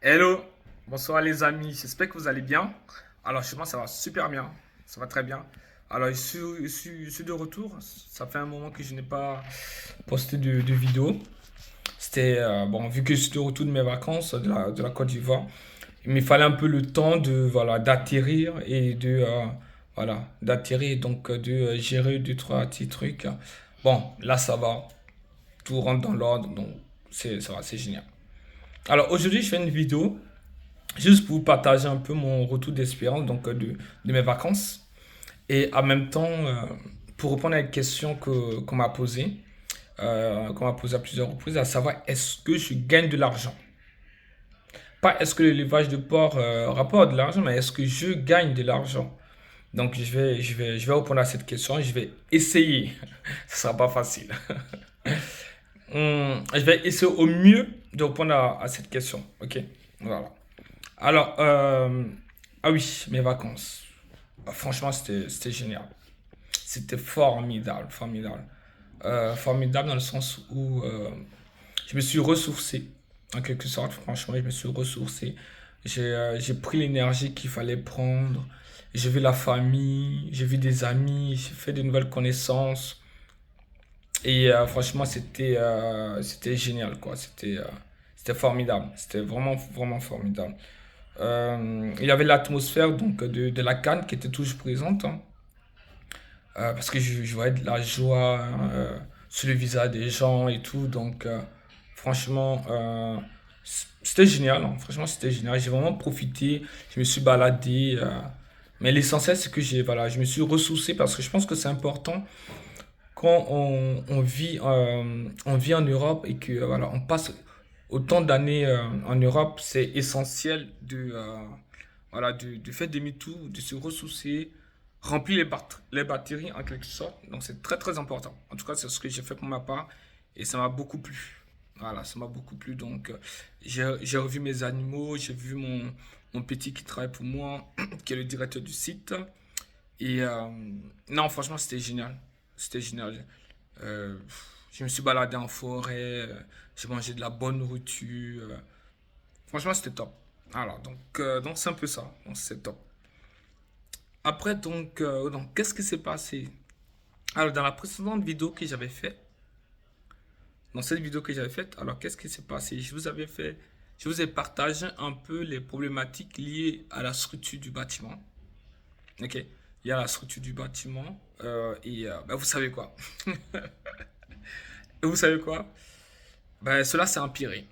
Hello, bonsoir les amis, j'espère que vous allez bien. Alors chez moi ça va super bien, ça va très bien. Alors je suis de retour, ça fait un moment que je n'ai pas posté de vidéo. C'était, bon, vu que je suis de retour de mes vacances de la Côte d'Ivoire, il me fallait un peu le temps voilà, d'atterrir et voilà, d'atterrir, donc de gérer deux, trois petits trucs. Bon, là ça va, tout rentre dans l'ordre, donc ça va, c'est génial. Alors aujourd'hui je fais une vidéo juste pour vous partager un peu mon retour d'expérience de mes vacances et en même temps pour répondre à une question qu'on m'a posée à plusieurs reprises, à savoir est-ce que je gagne de l'argent? Pas est-ce que le l'élevage de porc rapporte de l'argent, mais est-ce que je gagne de l'argent? Donc je vais répondre à cette question, je vais essayer. Ce sera pas facile. Je vais essayer au mieux de répondre à cette question. Ok, voilà. Alors, ah oui, mes vacances. Franchement, c'était génial. C'était formidable, formidable. Formidable dans le sens où je me suis ressourcé, en quelque sorte. Franchement, je me suis ressourcé. J'ai pris l'énergie qu'il fallait prendre. J'ai vu la famille, j'ai vu des amis, j'ai fait de nouvelles connaissances. Et franchement, c'était génial, quoi. C'était formidable. C'était vraiment, vraiment formidable. Il y avait l'atmosphère donc de la Cannes qui était toujours présente, hein. Parce que je voyais de la joie sur le visage des gens et tout. Donc, franchement, c'était génial, hein. Franchement, c'était génial. J'ai vraiment profité. Je me suis baladé. Mais l'essentiel, c'est que voilà, je me suis ressourcé parce que je pense que c'est important quand on vit en Europe et que voilà, on passe autant d'années en Europe, c'est essentiel voilà, de faire demi-tour, de se ressourcer, remplir les batteries en quelque sorte. Donc c'est très très important. En tout cas, c'est ce que j'ai fait pour ma part et ça m'a beaucoup plu. Voilà, ça m'a beaucoup plu. Donc j'ai revu mes animaux, j'ai vu mon petit qui travaille pour moi, qui est le directeur du site. Et non, franchement, c'était génial. C'était génial. Euh, je me suis baladé en forêt, j'ai mangé de la bonne nourriture. Franchement, c'était top. Alors, donc c'est un peu ça. Donc, c'est top. Après, donc qu'est-ce qui s'est passé? Alors, dans la précédente vidéo que j'avais faite, dans cette vidéo que j'avais faite, alors qu'est-ce qui s'est passé? Je vous ai partagé un peu les problématiques liées à la structure du bâtiment. Ok? Il y a la structure du bâtiment et ben, vous savez quoi? Vous savez quoi? Ben, cela s'est empiré.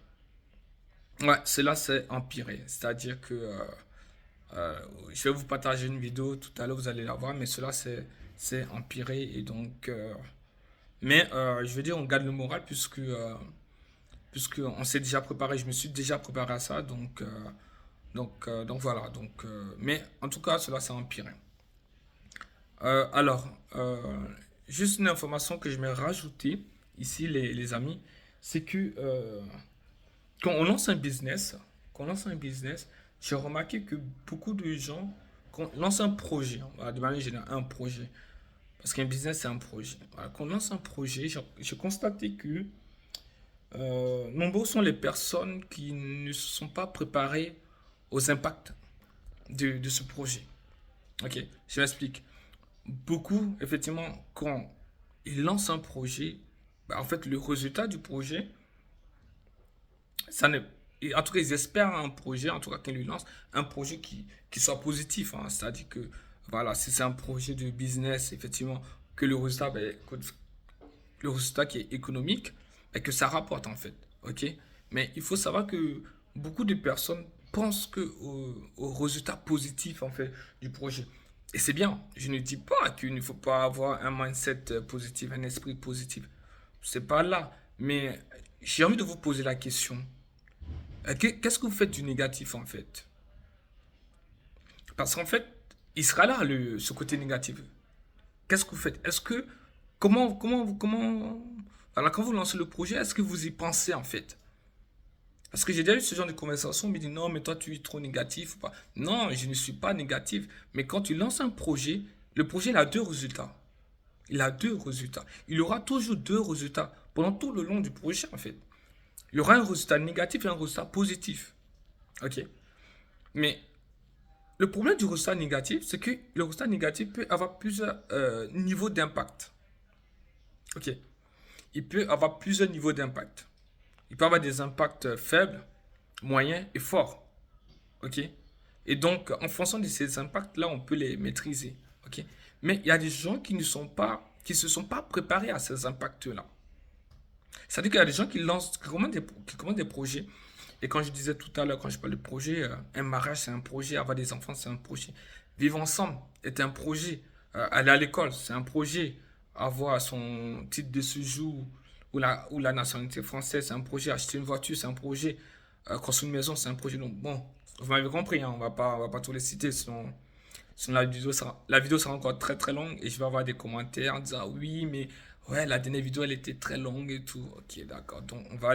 Ouais, cela s'est empiré. C'est-à-dire que euh, je vais vous partager une vidéo tout à l'heure, vous allez la voir, mais cela s'est empiré. Et donc, mais je veux dire, on garde le moral puisque on s'est déjà préparé. Je me suis déjà préparé à ça. Donc voilà. Mais en tout cas, cela s'est empiré. Alors, juste une information que je m'ai rajoutée ici, les amis, c'est que quand on lance un business, quand on lance un business, j'ai remarqué que beaucoup de gens, quand on lance un projet, hein, voilà, de manière générale, un projet, parce qu'un business, c'est un projet. Voilà, quand on lance un projet, j'ai constaté que nombreux sont les personnes qui ne se sont pas préparées aux impacts de ce projet. Ok, je m'explique. Beaucoup, effectivement, quand ils lancent un projet, bah, en fait, le résultat du projet, ça ne, en tout cas, ils espèrent un projet, en tout cas, qu'ils lui lancent, un projet qui soit positif, hein. C'est-à-dire que, voilà, si c'est un projet de business, effectivement, que le résultat, ben, le résultat qui est économique, ben, que ça rapporte, en fait. OK? Mais il faut savoir que beaucoup de personnes pensent au résultat positif, en fait, du projet. Et c'est bien. Je ne dis pas qu'il ne faut pas avoir un mindset positif, un esprit positif. C'est pas là. Mais j'ai envie de vous poser la question. Qu'est-ce que vous faites du négatif en fait? Parce qu'en fait, il sera là ce côté négatif. Qu'est-ce que vous faites? Voilà, quand vous lancez le projet, est-ce que vous y pensez en fait? Parce que j'ai déjà eu ce genre de conversation, on me dit non, mais toi tu es trop négatif ou pas. Non, je ne suis pas négatif. Mais quand tu lances un projet, le projet il a deux résultats. Il a deux résultats. Il aura toujours deux résultats pendant tout le long du projet en fait. Il y aura un résultat négatif et un résultat positif. Ok. Mais le problème du résultat négatif, c'est que le résultat négatif peut avoir plusieurs niveaux d'impact. Ok. Il peut avoir plusieurs niveaux d'impact. Il peut avoir des impacts faibles, moyens et forts. Ok. Et donc, en fonction de ces impacts-là, on peut les maîtriser. Ok. Mais il y a des gens qui se sont pas préparés à ces impacts-là. C'est-à-dire qu'il y a des gens qui commandent des projets. Et quand je disais tout à l'heure, quand je parlais de projet, un mariage, c'est un projet. Avoir des enfants, c'est un projet. Vivre ensemble est un projet. Aller à l'école, c'est un projet. Avoir son titre de séjour ou la nationalité française, c'est un projet. Acheter une voiture, c'est un projet. Construire une maison, c'est un projet. Donc, bon, vous m'avez compris, hein, on va pas tous les citer, sinon la vidéo sera encore très très longue et je vais avoir des commentaires en disant ah oui, mais ouais, la dernière vidéo elle était très longue et tout. Ok, d'accord. Donc on va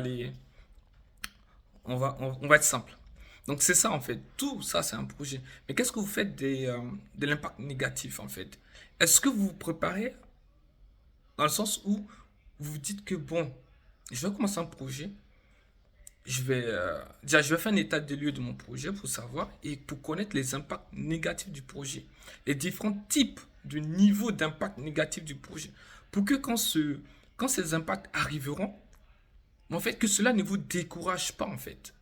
être simple. Donc c'est ça en fait. Tout ça c'est un projet. Mais qu'est-ce que vous faites de l'impact négatif en fait? Est-ce que vous vous préparez dans le sens où vous vous dites que bon, je vais commencer un projet, déjà, je vais faire un état des lieux de mon projet pour savoir et pour connaître les impacts négatifs du projet, les différents types de niveaux d'impact négatif du projet, pour que quand ces impacts arriveront, en fait, que cela ne vous décourage pas, en fait.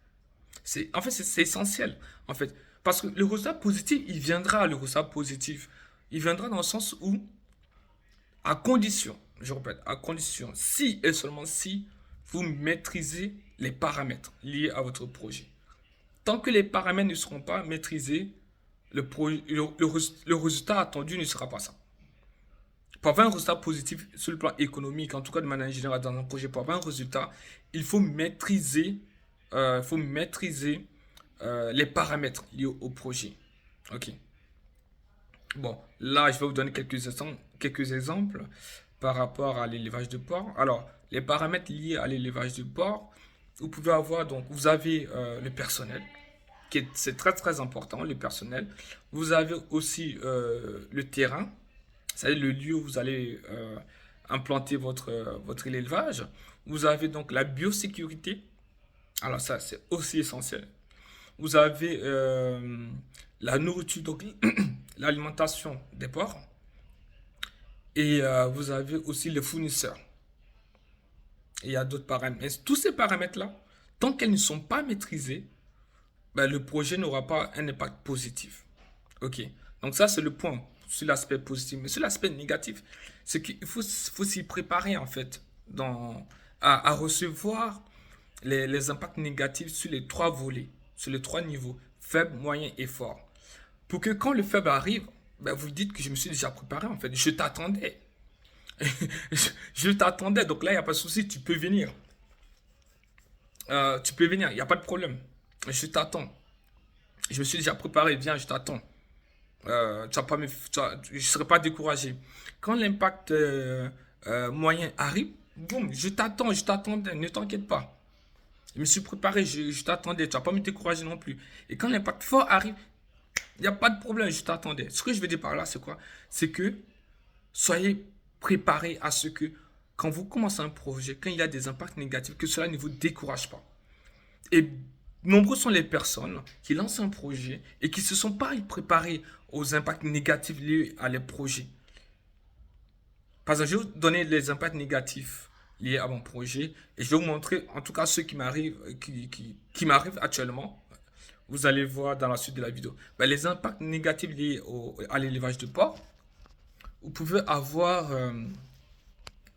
C'est essentiel, en fait. Parce que le résultat positif, le résultat positif. Il viendra dans le sens où, à condition, je répète, à condition, si et seulement si vous maîtrisez les paramètres liés à votre projet. Tant que les paramètres ne seront pas maîtrisés, le résultat attendu ne sera pas ça. Pour avoir un résultat positif sur le plan économique, en tout cas de manière générale dans un projet, pour avoir un résultat, il faut maîtriser les paramètres liés au projet. Ok. Bon, là, je vais vous donner quelques exemples par rapport à l'élevage de porc. Alors, les paramètres liés à l'élevage de porc, vous pouvez avoir, donc, vous avez le personnel, c'est très très important, le personnel. Vous avez aussi le terrain, c'est-à-dire le lieu où vous allez implanter votre élevage. Vous avez donc la biosécurité, alors ça c'est aussi essentiel. Vous avez la nourriture, donc l'alimentation des porcs. Et vous avez aussi les fournisseurs. Et il y a d'autres paramètres. Mais tous ces paramètres-là, tant qu'elles ne sont pas maîtrisées, ben, le projet n'aura pas un impact positif. Ok. Donc ça, c'est le point sur l'aspect positif. Mais sur l'aspect négatif, c'est qu'il faut s'y préparer, en fait, à recevoir les impacts négatifs sur les trois volets, sur les trois niveaux, faible, moyen et fort. Pour que quand le faible arrive, ben, vous dites que je me suis déjà préparé, en fait. Je t'attendais. Je t'attendais. Donc là, il n'y a pas de souci, tu peux venir. Tu peux venir, il n'y a pas de problème. Je t'attends. Je me suis déjà préparé, viens, je t'attends. Tu vas pas je ne serai pas découragé. Quand l'impact moyen arrive, boum, je t'attendais, ne t'inquiète pas. Je me suis préparé, je t'attendais, tu vas pas me décourager non plus. Et quand l'impact fort arrive, il n'y a pas de problème, je t'attendais. Ce que je veux dire par là, c'est quoi? C'est que soyez préparés à ce que quand vous commencez un projet, quand il y a des impacts négatifs, que cela ne vous décourage pas. Et nombreux sont les personnes qui lancent un projet et qui ne se sont pas préparés aux impacts négatifs liés à les projets. Par exemple, je vais vous donner les impacts négatifs liés à mon projet et je vais vous montrer en tout cas ceux qui m'arrivent actuellement. Vous allez voir dans la suite de la vidéo. Ben, les impacts négatifs liés à l'élevage de porc, vous pouvez avoir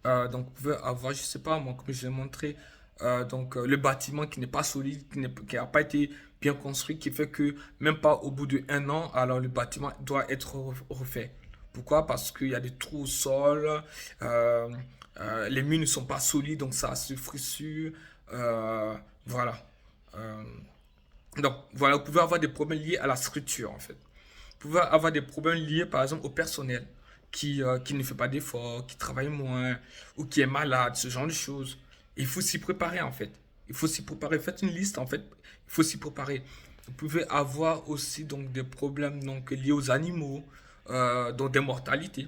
donc, vous pouvez avoir, je sais pas, moi, comme je l'ai montré, le bâtiment qui n'est pas solide, qui n'a pas été bien construit, qui fait que même pas au bout de 1 an, alors le bâtiment doit être refait. Pourquoi? Parce qu'il y a des trous au sol, les murs ne sont pas solides, donc ça se frissure. Voilà. Euh, donc, voilà, vous pouvez avoir des problèmes liés à la structure, en fait. Vous pouvez avoir des problèmes liés, par exemple, au personnel qui ne fait pas d'efforts, qui travaille moins, ou qui est malade, ce genre de choses. Il faut s'y préparer, en fait. Il faut s'y préparer. Faites une liste, en fait. Il faut s'y préparer. Vous pouvez avoir aussi donc, des problèmes donc, liés aux animaux, donc des mortalités.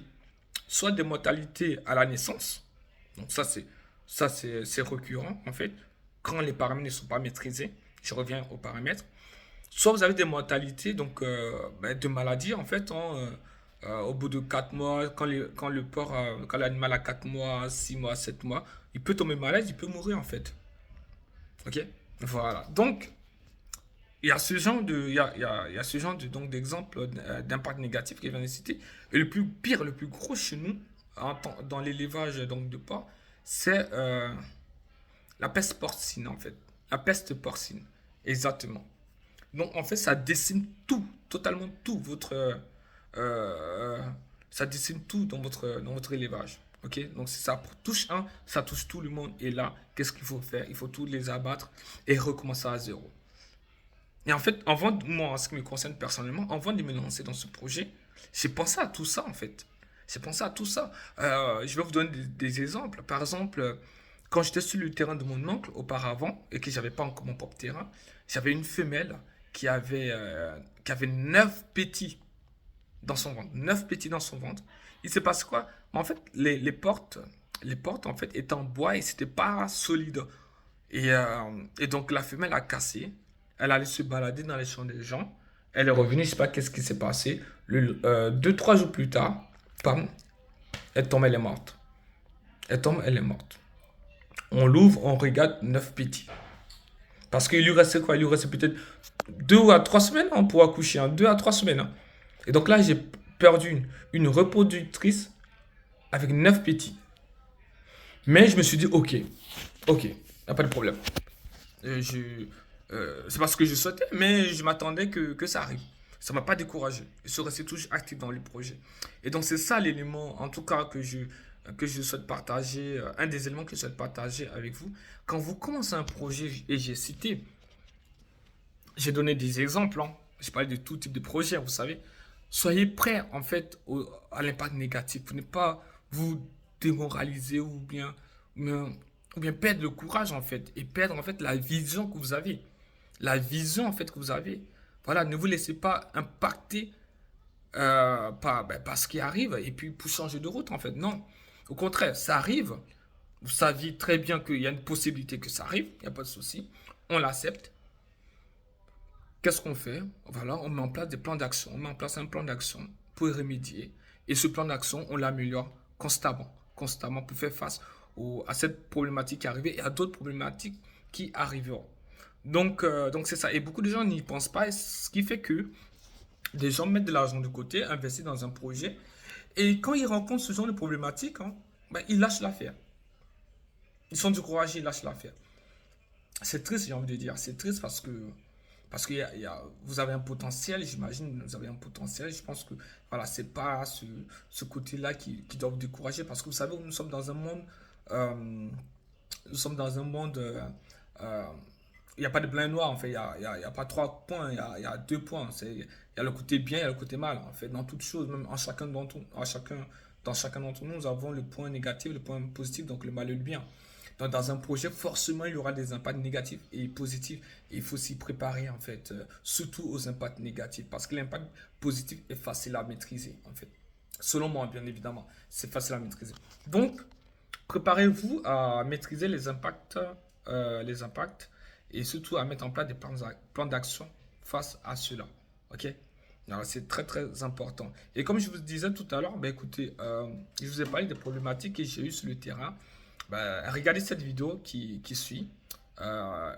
Soit des mortalités à la naissance. Donc c'est récurrent, en fait. Quand les paramètres ne sont pas maîtrisés, je reviens aux paramètres. soit vous avez des mortalités, donc ben, de maladies en fait, hein, au bout de 4 mois, quand le porc, quand l'animal a 4 mois, 6 mois, 7 mois, il peut tomber malade, il peut mourir en fait. Ok? Voilà. Donc, il y a ce genre de, il y a ce genre de, donc, d'exemple d'impact négatif que je viens de citer. Et le plus pire, le plus gros chez nous, dans l'élevage donc, de porc, c'est la peste porcine en fait. La peste porcine. Exactement. Donc en fait, ça décime tout, totalement tout euh, ça décime tout dans votre élevage. Ok? Donc si ça touche un, ça touche tout le monde. Et là, qu'est-ce qu'il faut faire? Il faut tous les abattre et recommencer à zéro. Et en fait, moi, en ce qui me concerne personnellement, avant de me lancer dans ce projet, j'ai pensé à tout ça, en fait. J'ai pensé à tout ça. Je vais vous donner des exemples. Par exemple, quand j'étais sur le terrain de mon oncle auparavant, et que j'avais pas encore mon propre terrain, j'avais une femelle qui avait 9 petits dans son ventre. 9 petits dans son ventre. Il s'est passé quoi? En fait, les portes, en fait, étaient en bois et c'était pas solide. Et donc la femelle a cassé. Elle allait se balader dans les champs des gens. Elle est revenue, je sais pas qu'est-ce qui s'est passé. 2, 3 jours plus tard, pam, elle tombe, elle est morte. Elle tombe, elle est morte. On l'ouvre, on regarde 9 petits. Parce qu'il lui restait quoi? Il lui restait peut-être 2 à 3 semaines hein, pour accoucher. Hein, 2 à 3 semaines. Hein. Et donc là, j'ai perdu une reproductrice avec 9 petits. Mais je me suis dit, ok, y a pas de problème. C'est parce que je souhaitais, mais je m'attendais que ça arrive. Ça m'a pas découragé. Je suis resté toujours actif dans le projet. Et donc c'est ça l'élément, en tout cas, que je souhaite partager, un des éléments que je souhaite partager avec vous. Quand vous commencez un projet, et j'ai cité, j'ai donné des exemples, hein. J'ai parlé de tout type de projet, vous savez. Soyez prêts, en fait, à l'impact négatif. Pour ne pas vous démoraliser ou bien, ou bien perdre le courage, en fait. Et perdre, en fait, la vision que vous avez. La vision, en fait, que vous avez. Voilà, ne vous laissez pas impacter par ce qui arrive et puis pour changer de route, en fait. Non. Au contraire, ça arrive. Vous saviez très bien qu'il y a une possibilité que ça arrive. Il n'y a pas de souci. On l'accepte. Qu'est-ce qu'on fait? Voilà, on met en place des plans d'action. On met en place un plan d'action pour y remédier. Et ce plan d'action, on l'améliore constamment. Constamment pour faire face à cette problématique qui est arrivée et à d'autres problématiques qui arriveront. Donc c'est ça. Et beaucoup de gens n'y pensent pas. Ce qui fait que des gens mettent de l'argent de côté, investissent dans un projet. Et quand ils rencontrent ce genre de problématique, hein, ben, ils lâchent l'affaire. Ils sont découragés, ils lâchent l'affaire. C'est triste, j'ai envie de dire. C'est triste parce que vous avez un potentiel, j'imagine, vous avez un potentiel. Je pense que voilà, c'est pas ce côté-là qui doit vous décourager parce que vous savez, nous sommes dans un monde, euh, nous sommes dans un monde, euh, il n'y a pas de blanc et noir, en fait, il y a pas 3 points, il y a 2 points. Il y a le côté bien, il y a le côté mal, en fait, dans toute chose, même dans chacun d'entre nous, nous avons le point négatif, le point positif, donc le mal et le bien. Donc, dans un projet, forcément, il y aura des impacts négatifs et positifs. Et il faut s'y préparer, en fait, surtout aux impacts négatifs. Parce que l'impact positif est facile à maîtriser, en fait. Selon moi, bien évidemment, c'est facile à maîtriser. Donc, préparez-vous à maîtriser les impacts et surtout à mettre en place des plans d'action face à cela. OK? Alors, c'est très, très important. Et comme je vous disais tout à l'heure, ben, écoutez, je vous ai parlé des problématiques que j'ai eues sur le terrain. Ben, regardez cette vidéo qui suit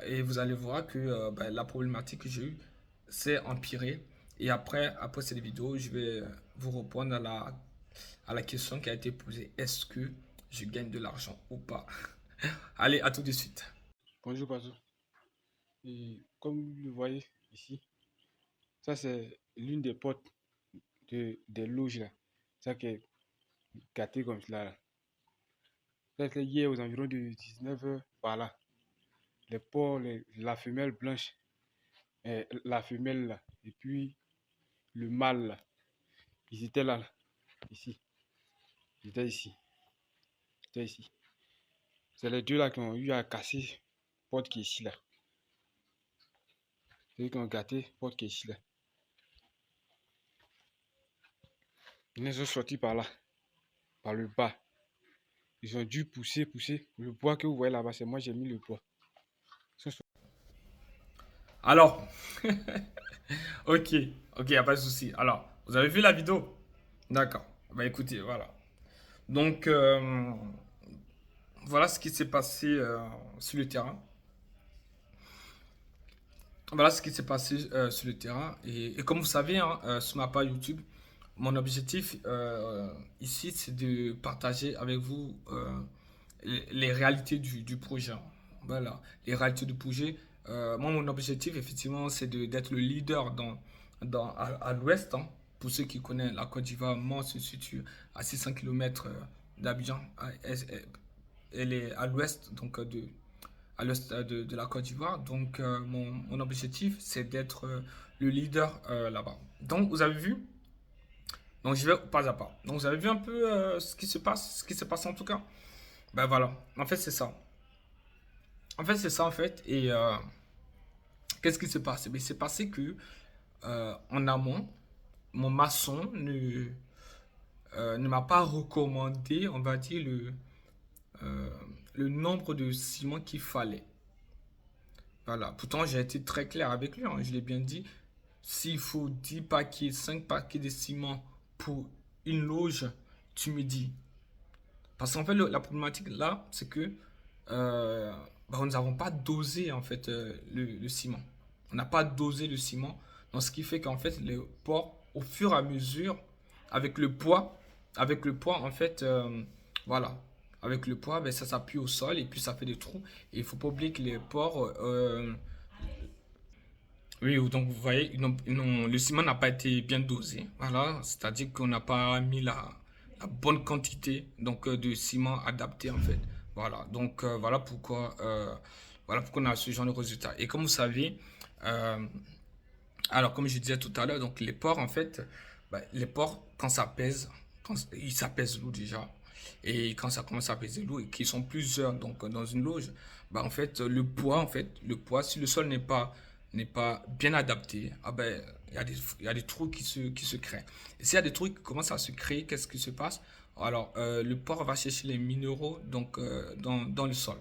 et vous allez voir que ben, la problématique que j'ai eue s'est empirée. Et après cette vidéo, je vais vous répondre à la question qui a été posée. Est-ce que je gagne de l'argent ou pas? Allez, à tout de suite. Bonjour, Pazo. Et comme vous le voyez ici, ça c'est l'une des portes des loges là. Ça qui est gâté comme cela là. Ça c'était hier aux environs de 19h par là. Les porcs, la femelle blanche, la femelle là, et puis le mâle là, ils étaient là, ici. Ils étaient ici. Ils étaient ici. C'est les deux là qui ont eu à casser porte qui est ici là. C'est eux qui ont gâté porte qui est ici là. Ils sont sortis par là, par le bas. Ils ont dû pousser. Le bois que vous voyez là-bas, c'est moi j'ai mis le bois. Ils sont Alors, Ok, ok, y a pas de souci. Alors, vous avez vu la vidéo? D'accord. Bah écoutez, voilà. Donc, voilà ce qui s'est passé sur le terrain. Voilà ce qui s'est passé sur le terrain. Et comme vous savez, hein, sur ma page YouTube, mon objectif ici, c'est de partager avec vous les réalités du projet. Voilà, les réalités du projet. Moi, mon objectif, effectivement, c'est d'être le leader à l'ouest. Hein. Pour ceux qui connaissent la Côte d'Ivoire, moi, se situe à 600 km d'Abidjan. Elle est à l'ouest donc à l'est de la Côte d'Ivoire. Donc, mon objectif, c'est d'être le leader là-bas. Donc, vous avez vu, donc je vais pas à pas. Donc, vous avez vu un peu ce qui se passe, ce qui se passe en tout cas. Ben voilà, en fait, c'est ça. En fait, c'est ça, en fait. Et qu'est-ce qui s'est passé? Ben, il s'est passé que, en amont, mon maçon ne m'a pas recommandé, on va dire, euh, le nombre de ciment qu'il fallait. Voilà. Pourtant, j'ai été très clair avec lui, hein. Je l'ai bien dit. S'il faut 10 paquets, 5 paquets de ciment pour une loge, tu me dis. Parce qu'en fait, la problématique là, c'est que bah, nous n'avons pas dosé en fait le ciment. On n'a pas dosé le ciment. Donc, ce qui fait qu'en fait, le port, au fur et à mesure, avec le poids, avec le poids, en fait, voilà. Avec le poids, ben, ça s'appuie au sol et puis ça fait des trous. Et il ne faut pas oublier que les ports, oui, donc vous voyez, le ciment n'a pas été bien dosé. Voilà, c'est-à-dire qu'on n'a pas mis la bonne quantité donc, de ciment adapté en fait. Voilà, donc voilà pourquoi on a ce genre de résultat. Et comme vous savez, euh, alors comme je disais tout à l'heure, donc les porcs en fait, bah, les porcs quand ça pèse, ça pèse lourd déjà. Et quand ça commence à peser lourd et qu'ils sont plusieurs donc dans une loge, bah en fait le poids si le sol n'est pas bien adapté, ah ben il y a des trous qui se créent. Et s'il y a des trous qui commencent à se créer, qu'est-ce qui se passe? Alors le porc va chercher les minéraux donc dans le sol.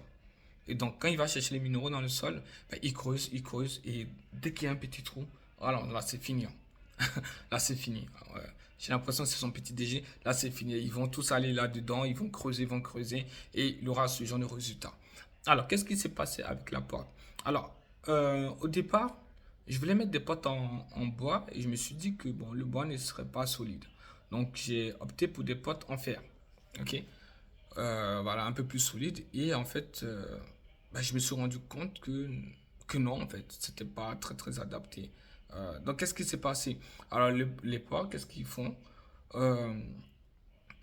Et donc, quand il va chercher les minéraux dans le sol, ben, il creuse, et dès qu'il y a un petit trou, alors là, c'est fini. Là, c'est fini. Ouais. J'ai l'impression que c'est son petit DG. Là, c'est fini. Ils vont tous aller là-dedans, ils vont creuser, et il aura ce genre de résultat. Alors, qu'est-ce qui s'est passé avec la porte? Alors, au départ, je voulais mettre des portes en bois, et je me suis dit que bon, le bois ne serait pas solide. Donc, j'ai opté pour des portes en fer. Ok? Voilà, un peu plus solide. Et en fait, bah, je me suis rendu compte que non, en fait, c'était pas très très adapté. Donc, qu'est-ce qui s'est passé? Alors, les porcs, qu'est-ce qu'ils font? Euh,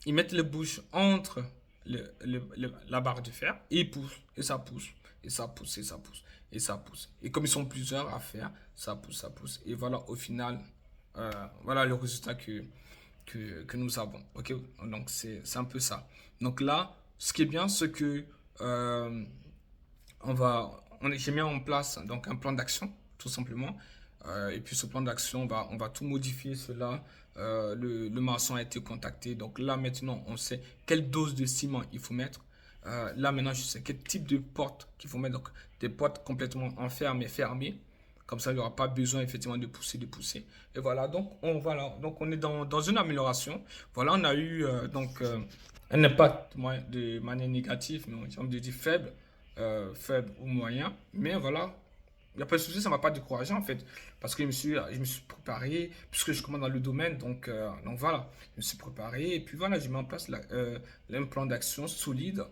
Ils mettent les bouches entre la barre de fer et ils poussent, et ça pousse, et ça pousse, et ça pousse, et ça pousse. Et comme ils sont plusieurs à faire, ça pousse, ça pousse. Et voilà, au final, voilà le résultat que nous avons. Ok, donc c'est un peu ça. Donc là, ce qui est bien, c'est que euh, j'ai mis en place donc un plan d'action, tout simplement. Et puis ce plan d'action, on va tout modifier cela. Le maçon a été contacté. Donc là maintenant, on sait quelle dose de ciment il faut mettre. Là maintenant, je sais quel type de porte qu'il faut mettre. Donc des portes complètement enfermées, fermées. Comme ça, il n'y aura pas besoin effectivement de pousser, de pousser. Et voilà, donc on est dans une amélioration. Voilà, on a eu un impact de manière négative, mais on de dire faible, faible ou moyen. Mais voilà, il n'y a pas de souci, ça ne m'a pas découragé en fait. Parce que je me suis préparé, puisque je commence dans le domaine, donc voilà, je me suis préparé. Et puis voilà, j'ai mis en place un plan d'action solide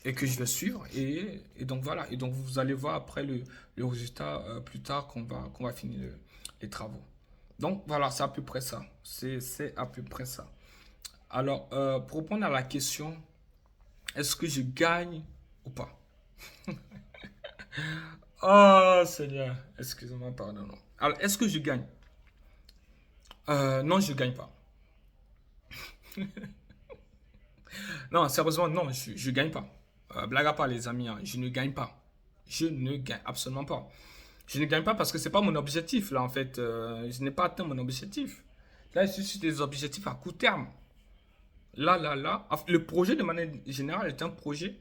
et que je vais suivre. Et donc voilà, et donc vous allez voir après le résultat plus tard qu'on va finir les travaux. Donc voilà, c'est à peu près ça. C'est à peu près ça. Alors, pour répondre à la question, est-ce que je gagne ou pas? Oh Seigneur, excusez-moi, pardon. Non. Alors, est-ce que je gagne? Non, je ne gagne pas. Non, sérieusement, non, je ne gagne pas. Blague à part, les amis, hein, je ne gagne pas. Je ne gagne absolument pas. Je ne gagne pas parce que c'est pas mon objectif, là, en fait. Je n'ai pas atteint mon objectif. Là, je suis sur des objectifs à court terme. Là. Enfin, le projet, de manière générale, est un projet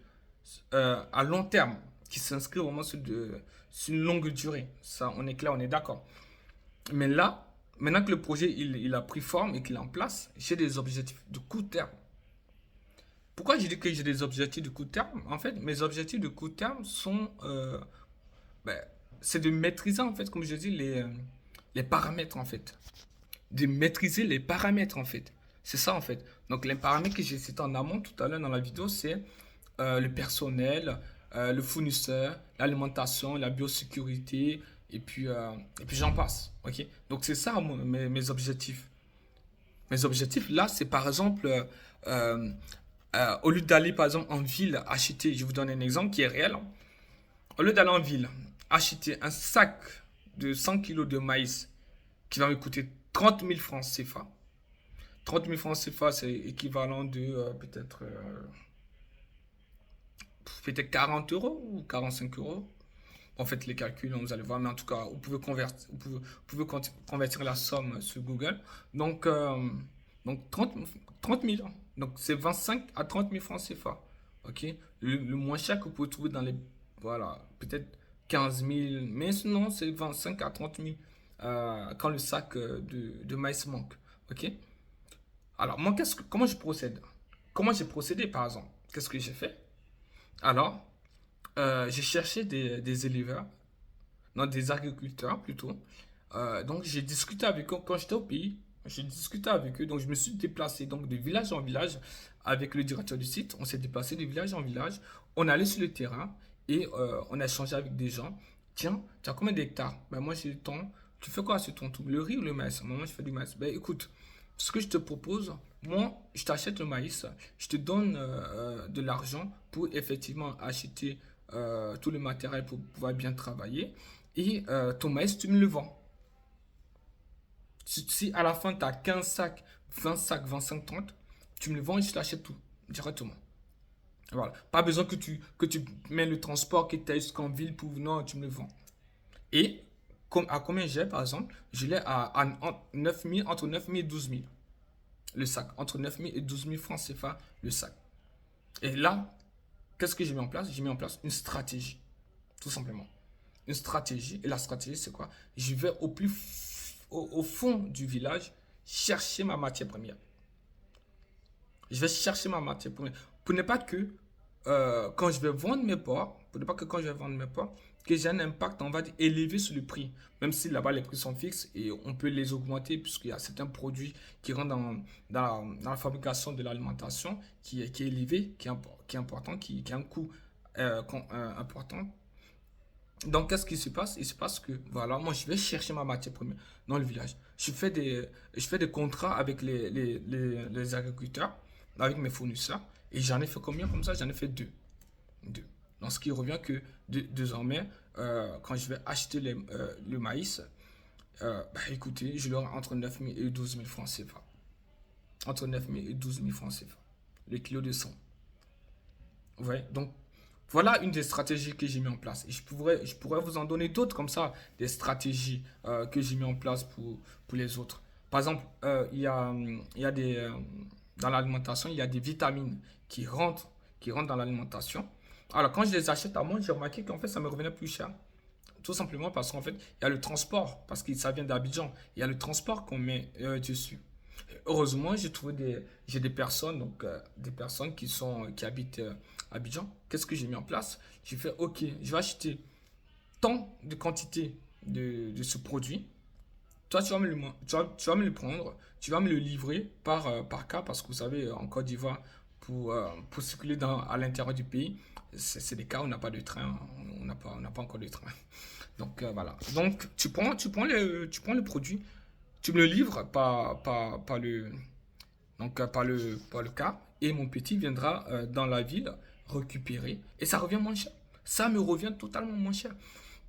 à long terme qui s'inscrit vraiment sur une longue durée. Ça, on est clair, on est d'accord. Mais là, maintenant que le projet il a pris forme et qu'il est en place, j'ai des objectifs de court terme. Pourquoi je dis que j'ai des objectifs de court terme? En fait, mes objectifs de court terme sont, ben, c'est de maîtriser en fait, comme je dis, les paramètres en fait. De maîtriser les paramètres en fait. C'est ça en fait. Donc les paramètres que j'ai cités en amont tout à l'heure dans la vidéo, c'est le personnel, le fournisseur, l'alimentation, la biosécurité, et puis j'en passe. Ok. Donc c'est ça mes objectifs. Mes objectifs là, c'est par exemple, euh, au lieu d'aller par exemple en ville acheter, je vous donne un exemple qui est réel, hein. Au lieu d'aller en ville acheter un sac de 100 kilos de maïs qui va me coûter 30 000 francs CFA. 30 000 francs CFA, c'est équivalent de peut-être 40 euros ou 45 euros. En fait, les calculs, vous allez voir, mais en tout cas, vous pouvez convertir la somme sur Google. Donc, donc 30 000. Donc, c'est 25 à 30 000 francs CFA. OK? Le moins cher que vous pouvez trouver dans les. Voilà, peut-être 15 000. Mais sinon, c'est 25 à 30 000 quand le sac de maïs manque. OK? Alors, moi, comment je procède? Comment j'ai procédé, par exemple? Qu'est-ce que j'ai fait? Alors, j'ai cherché des éleveurs, non, des agriculteurs plutôt. Donc, j'ai discuté avec eux quand j'étais au pays. J'ai discuté avec eux. Donc, je me suis déplacé donc, de village en village avec le directeur du site. On s'est déplacé de village en village. On est allé sur le terrain et on a échangé avec des gens. Tiens, tu as combien d'hectares? Ben, moi, j'ai le temps. Tu fais quoi sur ton tout? Le riz ou le maïs? Moi, je fais du maïs. Ben, écoute, ce que je te propose, moi, je t'achète le maïs. Je te donne de l'argent pour effectivement acheter tout le matériel pour pouvoir bien travailler. Et ton maïs, tu me le vends. Si à la fin, tu as 15 sacs, 20 sacs, 25, 30, tu me le vends et je t'achète tout directement. Voilà. Pas besoin que tu mets le transport, que tu ailles jusqu'en ville pour. Non, tu me le vends. Et à combien j'ai, par exemple? Je l'ai à 9 000, entre 9 000 et 12 000 le sac. Entre 9 000 et 12 000 francs CFA le sac. Et là, qu'est-ce que j'ai mis en place? J'ai mis en place une stratégie, tout simplement. Une stratégie. Et la stratégie, c'est quoi? Je vais au fond du village chercher ma matière première. Je vais chercher ma matière première. Pour ne pas que quand je vais vendre mes porcs, pour ne pas que quand je vais vendre mes porcs, que j'ai un impact, on va dire, élevé sur le prix. Même si là-bas les prix sont fixes et on peut les augmenter puisqu'il y a certains produits qui rentrent dans la fabrication de l'alimentation qui est élevé, qui est important, qui a un coût important. Donc, qu'est-ce qui se passe? Il se passe que, voilà, moi, je vais chercher ma matière première dans le village. Je fais des contrats avec les agriculteurs, avec mes fournisseurs, et j'en ai fait combien comme ça? J'en ai fait deux. Deux. Donc, ce qui revient que désormais, quand je vais acheter le maïs, bah, écoutez, je l'aurai entre 9 000 et 12 000 francs CFA. Entre 9 000 et 12 000 francs CFA. Le kilo de sang. Ouais, donc voilà une des stratégies que j'ai mis en place. Et je pourrais vous en donner d'autres comme ça, des stratégies que j'ai mis en place pour les autres. Par exemple, dans l'alimentation, il y a des vitamines qui rentrent dans l'alimentation. Alors, quand je les achète à moi, j'ai remarqué qu'en fait, ça me revenait plus cher. Tout simplement parce qu'en fait, il y a le transport, parce que ça vient d'Abidjan. Il y a le transport qu'on met dessus. Heureusement, j'ai des personnes, donc des personnes qui habitent à Abidjan. Qu'est-ce que j'ai mis en place? J'ai fait, ok, je vais acheter tant de quantité de ce produit. Toi, tu vas me le prendre, tu vas me le livrer par cas, parce que vous savez, en Côte d'Ivoire, pour circuler à l'intérieur du pays, c'est des cas où on n'a pas de train, on n'a pas encore de train. Donc voilà. Donc tu prends le produit, tu me le livres par le cas, et mon petit viendra dans la ville récupérer, et ça revient moins cher. Ça me revient totalement moins cher.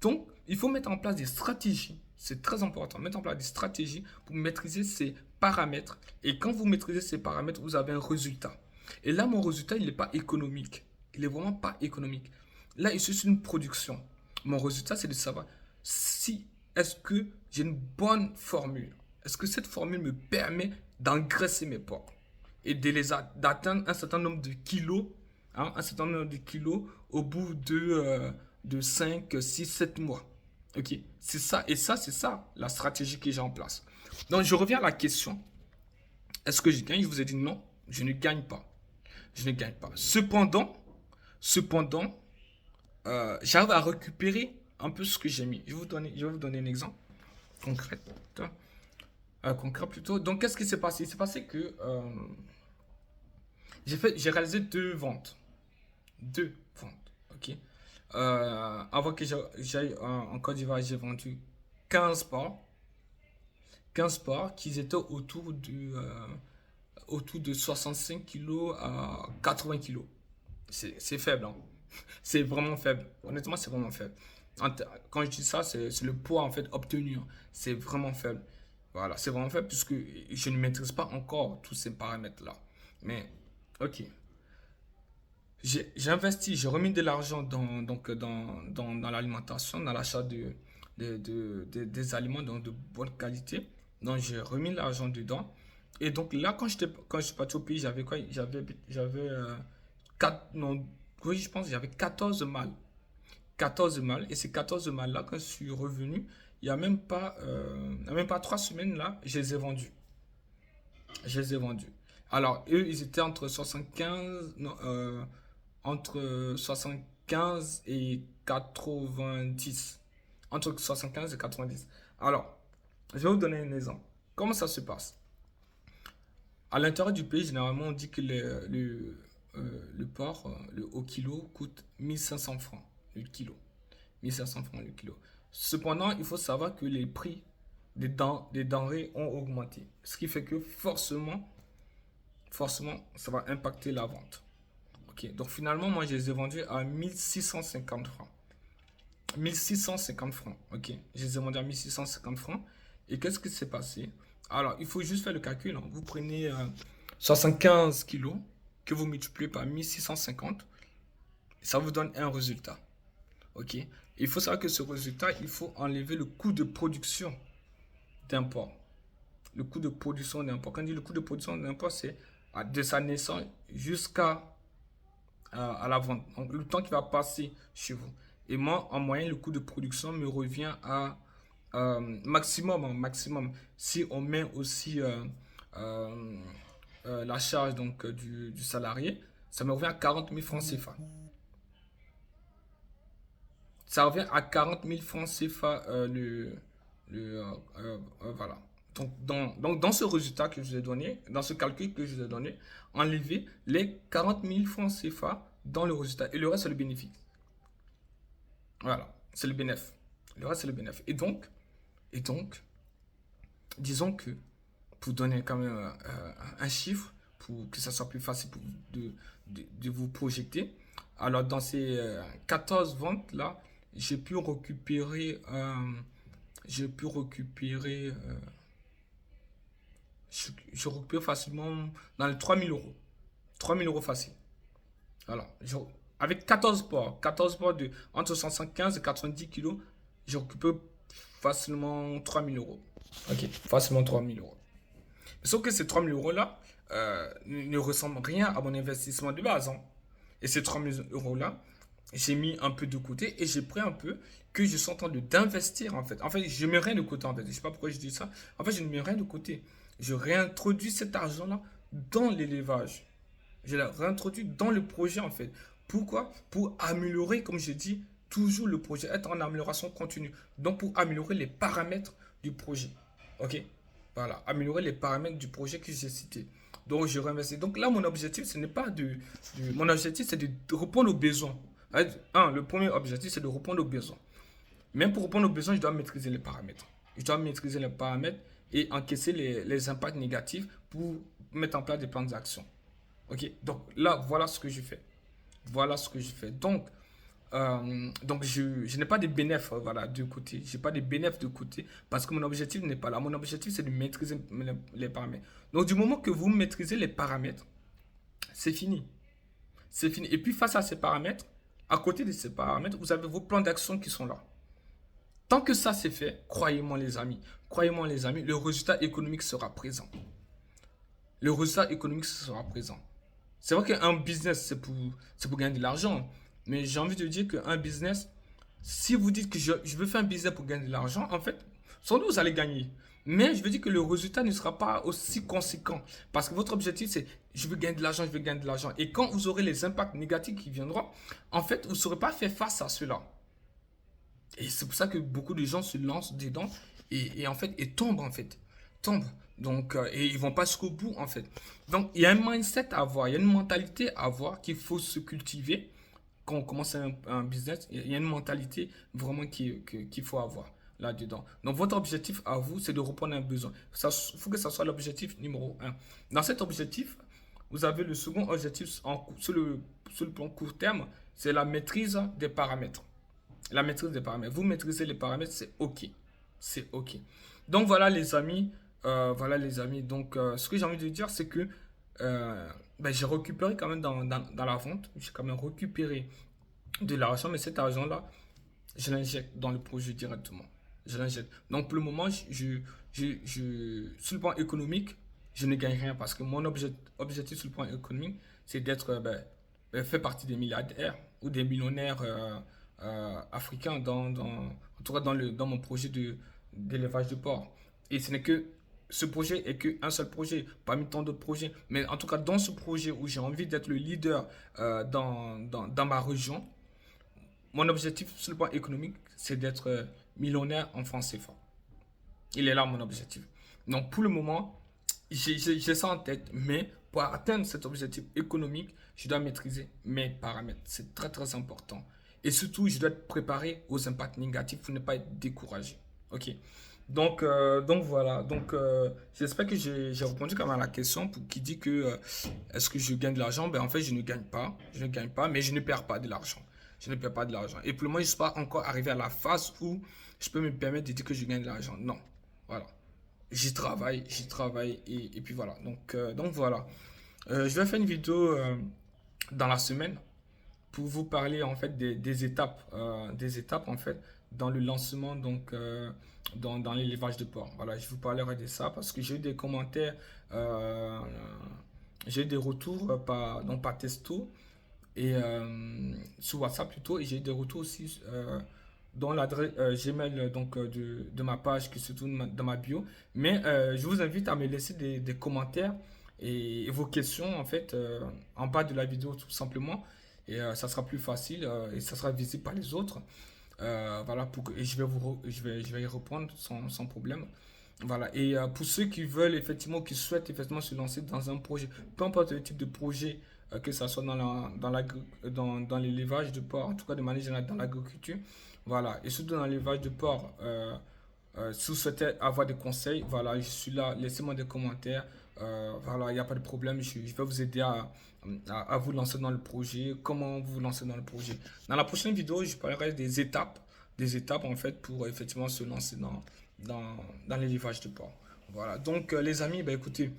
Donc, il faut mettre en place des stratégies. C'est très important. Mettre en place des stratégies pour maîtriser ces paramètres. Et quand vous maîtrisez ces paramètres, vous avez un résultat. Et là, mon résultat, il n'est pas économique. Il n'est vraiment pas économique. Là, il c'est une production. Mon résultat, c'est de savoir si est-ce que j'ai une bonne formule. Est-ce que cette formule me permet d'engraisser mes porcs et d'atteindre un certain nombre de kilos, hein, un certain nombre de kilos au bout de 5, 6, 7 mois. Ok, c'est ça, et ça, c'est ça, la stratégie que j'ai en place. Donc, je reviens à la question. Est-ce que je gagne? Je vous ai dit non, je ne gagne pas. Je ne gagne pas. Cependant, j'arrive à récupérer un peu ce que j'ai mis. Je vais vous donner un exemple concret. Concret plutôt. Donc, qu'est-ce qui s'est passé? Il s'est passé que j'ai réalisé deux ventes. Deux ventes. Ok. Avant que j'aille en Côte d'Ivoire, j'ai vendu 15 parts. 15 parts qui étaient autour de 65 kilos à 80 kilos. C'est faible, hein. C'est vraiment faible. Honnêtement, c'est vraiment faible. Quand je dis ça, c'est le poids en fait obtenu, hein. C'est vraiment faible. Voilà, c'est vraiment faible puisque je ne maîtrise pas encore tous ces paramètres-là. Mais, ok. J'ai investi, j'ai remis de l'argent dans l'alimentation, dans l'achat des aliments de bonne qualité. Donc, j'ai remis de l'argent dedans. Et donc, là, quand je suis parti au pays, j'avais quoi? J'avais 4, non, oui, je pense que j'avais 14 mâles. 14 mâles. Et ces 14 mâles-là, quand je suis revenu, il y a même pas 3 semaines, là, je les ai vendus. Je les ai vendus. Alors, eux, ils étaient entre 75, non, entre 75 et 90. Entre 75 et 90. Alors, je vais vous donner un exemple. Comment ça se passe? À l'intérieur du pays, généralement, on dit que le porc, au kilo, coûte 1500 francs le kilo. 1500 francs le kilo. Cependant, il faut savoir que les prix des denrées ont augmenté. Ce qui fait que forcément, ça va impacter la vente. Ok, donc finalement, moi, je les ai vendus à 1650 francs. 1650 francs, ok. Je les ai vendus à 1650 francs. Et qu'est-ce qui s'est passé? Alors, il faut juste faire le calcul, hein. Vous prenez 75 kilos que vous multipliez par 1650. Ça vous donne un résultat. Ok. Il faut savoir que ce résultat, il faut enlever le coût de production d'un porc. Le coût de production d'un porc. Quand on dit le coût de production d'un porc, c'est de sa naissance jusqu'à à la vente. Donc, le temps qui va passer chez vous. Et moi, en moyenne, le coût de production me revient à maximum, hein, maximum. Si on met aussi euh, la charge donc, du salarié, ça me revient à 40 000 francs CFA. Ça revient à 40 000 francs CFA voilà. Donc, dans ce résultat que je vous ai donné, dans ce calcul que je vous ai donné, enlevez les 40 000 francs CFA dans le résultat. Et le reste, c'est le bénéfice. Voilà, c'est le bénéfice. Le reste, c'est le bénéfice. Et donc, disons que, pour donner quand même un chiffre, pour que ça soit plus facile de vous projeter, alors dans ces 14 ventes-là, j'ai pu récupérer, j'ai pu récupérer, je récupère facilement dans les 3 000 euros. 3 000 euros facile. Alors, avec 14 ports de entre 75 et 90 kilos, je récupère facilement 3 000 euros. Ok, facilement 3 000 euros. Sauf que ces 3 000 euros-là ne ressemblent rien à mon investissement de base, hein. Et ces 3 000 euros-là, j'ai mis un peu de côté et j'ai pris un peu que je suis en train d'investir en fait. En fait, je ne mets rien de côté en fait. Je ne sais pas pourquoi je dis ça. En fait, je ne mets rien de côté. Je réintroduis cet argent-là dans l'élevage. Je l'ai réintroduit dans le projet en fait. Pourquoi? Pour améliorer, comme je dis, toujours le projet, être en amélioration continue. Donc pour améliorer les paramètres du projet. Ok? Voilà, améliorer les paramètres du projet que j'ai cité. Donc je réinvestis. Donc là, mon objectif, ce n'est pas mon objectif, c'est de répondre aux besoins. Le premier objectif, c'est de répondre aux besoins. Même pour répondre aux besoins, je dois maîtriser les paramètres. Je dois maîtriser les paramètres et encaisser les impacts négatifs pour mettre en place des plans d'action. Ok, donc là, voilà ce que je fais. Voilà ce que je fais. Donc je n'ai pas de bénéfices voilà, de côté. Je n'ai pas de bénéfices de côté parce que mon objectif n'est pas là. Mon objectif, c'est de maîtriser les paramètres. Donc, du moment que vous maîtrisez les paramètres, c'est fini. C'est fini. Et puis, face à ces paramètres, à côté de ces paramètres, vous avez vos plans d'action qui sont là. Tant que ça c'est fait, croyez-moi les amis, le résultat économique sera présent. Le résultat économique sera présent. C'est vrai qu'un business, c'est pour gagner de l'argent. Mais j'ai envie de dire qu'un business, Si vous dites que je veux faire un business pour gagner de l'argent, en fait, sans doute vous allez gagner. Mais je veux dire que le résultat ne sera pas aussi conséquent. Parce que votre objectif, c'est je veux gagner de l'argent, je veux gagner de l'argent. Et quand vous aurez les impacts négatifs qui viendront, en fait, vous ne saurez pas faire face à cela. Et c'est pour ça que beaucoup de gens se lancent dedans et en fait, et tombent en fait. Tombent. Donc, et ils vont pas jusqu'au bout en fait. Donc, il y a un mindset à avoir, il y a une mentalité à avoir qu'il faut se cultiver quand on commence un business. Il y a une mentalité vraiment qu'il faut avoir là-dedans. Donc, votre objectif à vous, c'est de répondre à un besoin. Il faut que ça soit l'objectif numéro un. Dans cet objectif, vous avez le second objectif sur le plan court terme, c'est la maîtrise des paramètres. La maîtrise des paramètres. Vous maîtrisez les paramètres, c'est OK. C'est OK. Donc voilà les amis. Voilà les amis. Donc ce que j'ai envie de dire, c'est que j'ai récupéré quand même dans la vente. J'ai quand même récupéré de l'argent, mais cet argent-là, je l'injecte dans le projet directement. Je l'injecte. Donc pour le moment, sur le plan économique, je ne gagne rien parce que mon objectif sur le plan économique, c'est d'être fait partie des milliardaires ou des millionnaires africains en tout cas dans mon projet d'élevage de porc. Et ce projet est qu'un seul projet, parmi tant d'autres projets. Mais en tout cas, dans ce projet où j'ai envie d'être le leader dans ma région, mon objectif sur le plan économique, c'est d'être millionnaire en francs CFA. Il est là mon objectif. Donc pour le moment, j'ai ça en tête, mais pour atteindre cet objectif économique, je dois maîtriser mes paramètres. C'est très très important. Et surtout, je dois être préparé aux impacts négatifs pour ne pas être découragé. Ok. Donc voilà. Donc j'espère que j'ai répondu quand même à la question pour qui dit que est-ce que je gagne de l'argent? Ben en fait, je ne gagne pas. Je ne gagne pas, mais je ne perds pas de l'argent. Je ne perds pas de l'argent. Et pour le moment, je ne suis pas encore arrivé à la phase où je peux me permettre de dire que je gagne de l'argent. Non. Voilà. J'y travaille et puis voilà. Donc voilà. Je vais faire une vidéo dans la semaine pour vous parler en fait des étapes en fait dans le lancement dans l'élevage de porc. Voilà, je vous parlerai de ça parce que j'ai eu des commentaires, euh, j'ai eu des retours par texto et sur WhatsApp plutôt et j'ai eu des retours aussi dans l'adresse Gmail de ma page qui se trouve dans ma bio. Mais je vous invite à me laisser des commentaires et vos questions en fait en bas de la vidéo tout simplement et ça sera plus facile et ça sera visible par les autres. Voilà et je vais y répondre sans problème. Voilà. Et pour ceux qui veulent effectivement, qui souhaitent effectivement se lancer dans un projet, peu importe le type de projet, que ça soit dans l'élevage de porc, en tout cas de manière générale dans l'agriculture, voilà. Et surtout dans l'élevage de porc, si vous souhaitez avoir des conseils, voilà, je suis là, laissez-moi des commentaires. Voilà, il n'y a pas de problème, je vais vous aider à vous lancer dans le projet, comment vous lancer dans le projet. Dans la prochaine vidéo, je parlerai des étapes en fait pour effectivement se lancer dans l'élevage de porc. Voilà, donc les amis, bah, écoutez,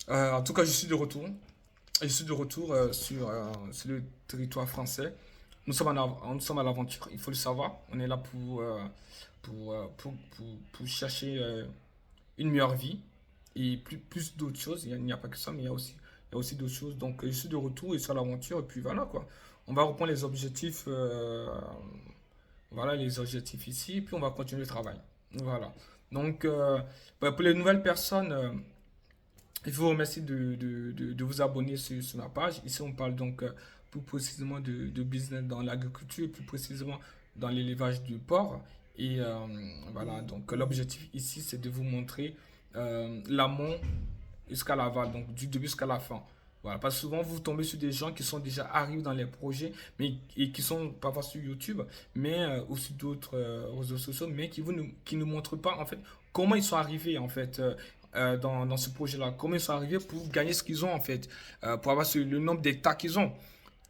en tout cas, je suis de retour. Je suis de retour sur le territoire français. Nous sommes à l'aventure, il faut le savoir. On est là pour chercher une meilleure vie et plus d'autres choses. Il n'y a pas que ça, mais il y a aussi d'autres choses. Donc, je suis de retour et sur l'aventure. Et puis voilà quoi. On va reprendre les objectifs. Voilà les objectifs ici. Et puis on va continuer le travail. Voilà. Donc, pour les nouvelles personnes. Je vous remercie de vous abonner sur ma page. Ici, on parle donc plus précisément de business dans l'agriculture, plus précisément dans l'élevage du porc. Et voilà, donc l'objectif ici, c'est de vous montrer l'amont jusqu'à l'aval, donc du début jusqu'à la fin. Voilà, parce que souvent, vous tombez sur des gens qui sont déjà arrivés dans les projets, mais et qui sont parfois sur YouTube, mais aussi d'autres réseaux sociaux, mais qui ne montrent pas en fait comment ils sont arrivés en fait dans ce projet-là, comment ils sont arrivés pour gagner ce qu'ils ont en fait, pour avoir le nombre d'hectares qu'ils ont.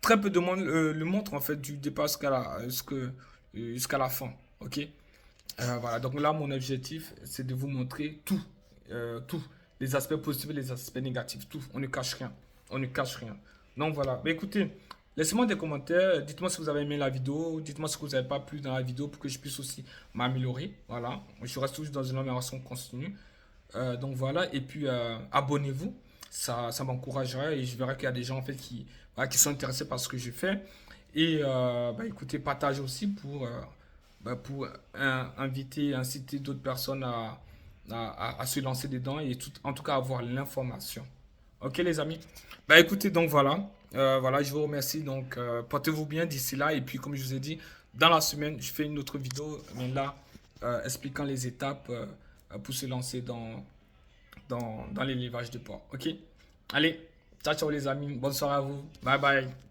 Très peu de monde le montre en fait du départ jusqu'à la fin. Ok. Voilà. Donc là, mon objectif, c'est de vous montrer tout, les aspects positifs et les aspects négatifs, tout. On ne cache rien. On ne cache rien. Donc voilà. Mais écoutez, laissez-moi des commentaires. Dites-moi si vous avez aimé la vidéo. Dites-moi ce que vous n'avez pas plu dans la vidéo pour que je puisse aussi m'améliorer. Voilà. Je reste toujours dans une amélioration continue. Donc voilà, et puis abonnez-vous, ça m'encouragerait et je verrai qu'il y a des gens en fait voilà, qui sont intéressés par ce que je fais. Et bah, écoutez, partagez aussi pour inviter, inciter d'autres personnes à se lancer dedans et en tout cas avoir l'information. Ok les amis. Bah écoutez, donc voilà. Voilà, je vous remercie. Donc portez-vous bien d'ici là. Et puis comme je vous ai dit, dans la semaine, je fais une autre vidéo, mais là, expliquant les étapes pour se lancer dans l'élevage de porc. Ok. Allez, ciao ciao les amis. Bonne soirée à vous. Bye bye.